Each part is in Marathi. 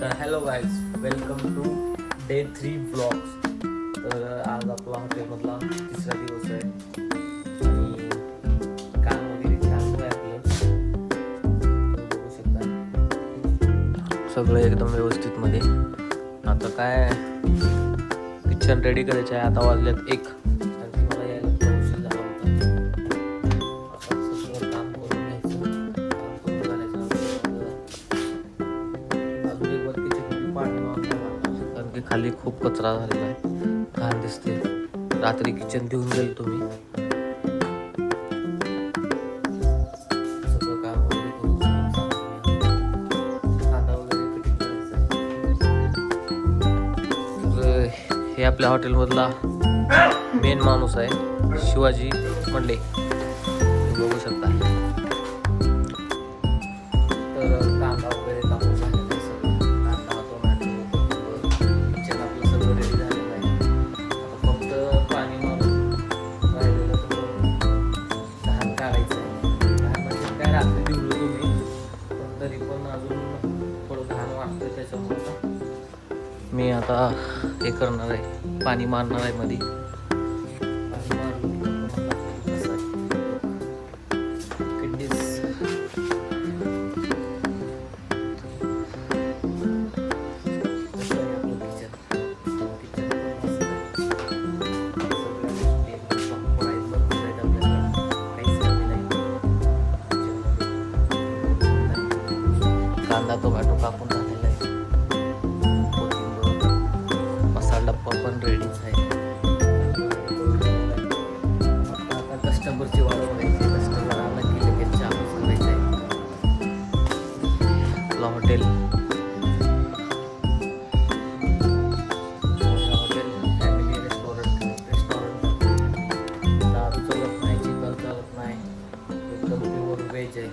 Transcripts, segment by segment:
तर hello guys, welcome to day 3 blogs. तर आज आपला हॉटेलमधला तिसरा दिवस आहे आणि काम वगैरे चालू आहे आपलं. बघू शकता सगळं एकदम व्यवस्थित मध्ये. आता काय किचन रेडी करायचं आहे. आता वाजल्यात 1. मला यायला थोडा उशीर झाला होता. आता सगळं काम करून घ्यायचं, काम करून करायचं. अजून एक वर किचनमध्ये पाणी मारून कारण की खाली खूप कचरा झालेला आहे, घाण दिसते. रात्री किचन घेऊन गेलो तुम्ही. सगळं काम वगैरे करून कांदा वगैरे कटिंग करायचं. तर हे आपल्या हॉटेलमधला मेन माणूस आहे, शिवाजी मंडे. बघू शकता. तर कांदा वगैरे कापून झालेला आहे सगळं. कांदा, टोमॅटो, किचन आपलं सगळं रेडी झालेलं आहे. आता फक्त पाणी मारून राहिलेलं घाण काढायचं आहे. घाण म्हणजे काय, रात्री दिवलं तुम्ही, पण तरी पण अजून थोडं घाण वाटतं. त्याच्यामुळं मी आता हे करणार आहे, पाणी मारणार आहे मध्ये. कांदा टोमॅटो कापून झालेला आहे. मसाला डब्बा पण रेडीच आहे. आता कस्टमरची वाट बघायची. कस्टमर आला की लगेच चहा करायचा आहे. आपला हॉटेल फॅमिली रेस्टॉरंट. दारू चालत नाही, चिकन चालत नाही, एकदम प्युअर व्हेज आहे.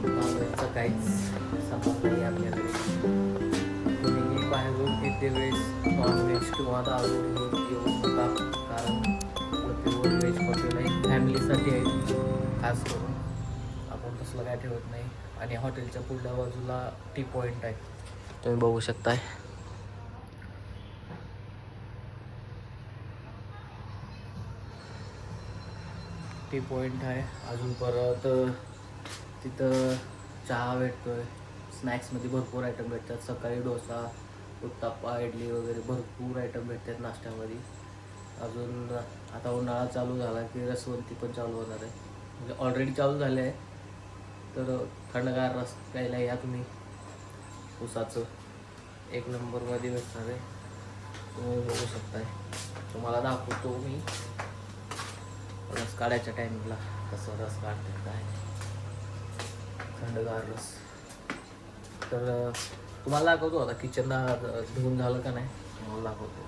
नॉनव्हेजचं काहीच संबंध नाही आपल्याकडे. तुम्ही बाहेरून येते वेळेस नॉनव्हेज किंवा दारू येऊ नका, कारण प्युअर व्हेज हॉटेल आहे, फॅमिलीसाठी आहे खास करून. आपण तसलं काय ठेवत नाही. आणि हॉटेलच्या पुढल्या बाजूला टी पॉईंट आहे, तुम्ही बघू शकताय. टी पॉईंट आहे. अजून परत तिथं चहा भेटतोय. स्नॅक्समध्ये भरपूर आयटम भेटतात. सकाळी डोसा, उत्तप्पा, इडली वगैरे भरपूर आयटम भेटतात नाश्त्यामध्ये. अजून आता उन्हाळा चालू झाला की रसवंती पण चालू होणार आहे, म्हणजे ऑलरेडी चालू झाले आहे. तर थंडगार रस प्यायला या तुम्ही. उसाचं 1 नंबरमध्ये भेटणार आहे, तुम्ही बघू शकताय. तुम्हाला दाखवतो मी रस काढायच्या टायमिंगला कसं रस काढतात, काय थंडगार रस. तर तुम्हाला दाखवतो. आता किचनला धुवून झालं का नाही तुम्हाला दाखवतो.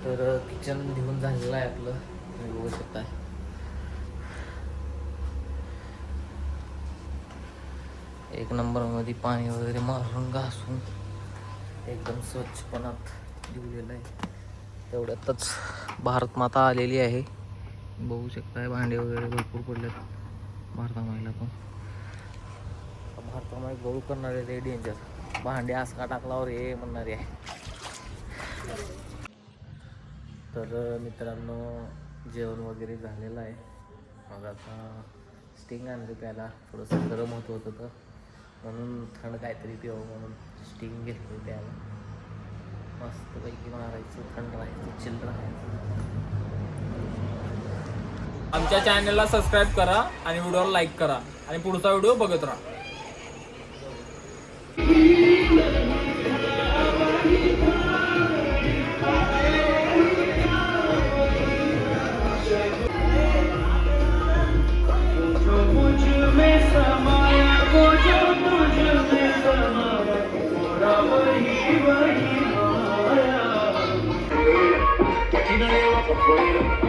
तर किचन धुवून झालेलं आहे आपलं, तुम्ही बघू शकताय. एक नंबरमध्ये पाणी वगैरे मारून घासून एकदम स्वच्छपणात धुवलेलं आहे. तेवढ्यातच भारत माता आलेली आहे, बघू शकताय. भांडे वगैरे भरपूर पडलेत भारतामाईला. पण भारतामाई गळू करणारे रे डेंजर. भांडे आसका टाकल्यावर हे म्हणणारे आहे. तर मित्रांनो, जेवण वगैरे झालेलं आहे. मग आता स्टिंग आणली प्यायला. थोडंसं गरम होत होतं म्हणून थंड काहीतरी पिवं म्हणून स्टिंग घेतली प्यायला. मस्तपैकी मारायचं, थंड राहायचं, चिल राहायचं. आमच्या चॅनलला सबस्क्राईब करा आणि व्हिडिओला लाईक करा आणि पुढचा व्हिडिओ बघत राहा.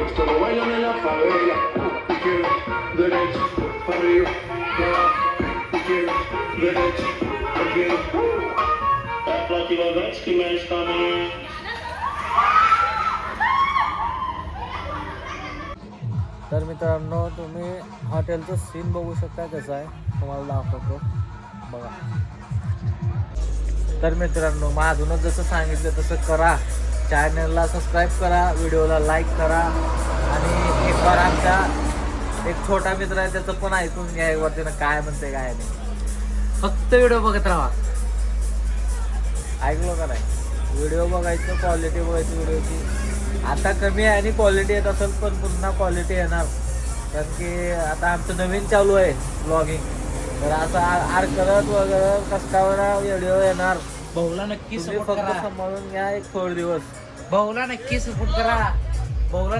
Esto lo bailan en la favela. Izquierda, derecha, arriba, abajo. Izquierda, derecha, arriba. É pra que vai que mexe também. तर मित्रांनो मित्रांनो तुम्ही हॉटेलचं सीन बघू शकता कसं आहे, तुम्हाला दाखवतो बघा. तर मित्रांनो मग अजूनच जसं सांगितलं तसं करा, चॅनलला सबस्क्राईब करा, व्हिडिओला लाईक करा आणि एक बार आमच्या एक छोटा मित्र आहे त्याचं पण ऐकून घ्या एक बार त्यानं काय म्हणते काय नाही. फक्त व्हिडिओ बघत राहा. ऐकलो का नाही? व्हिडिओ बघायचं, क्वालिटी बघायची व्हिडिओची. आता कमी आहे आणि क्वालिटी येत असेल पण पुन्हा क्वालिटी येणार, कारण की आता आमचं नवीन चालू आहे ब्लॉगिंग. तर असं आर करत वगैरे कष्टावर व्हिडिओ येणार. भाऊला नक्की तुम्ही सपोर्ट फक्त करा. सांभाळून घ्या एक थोडे दिवस. भाऊला नक्की सपोर्ट करा. भाऊला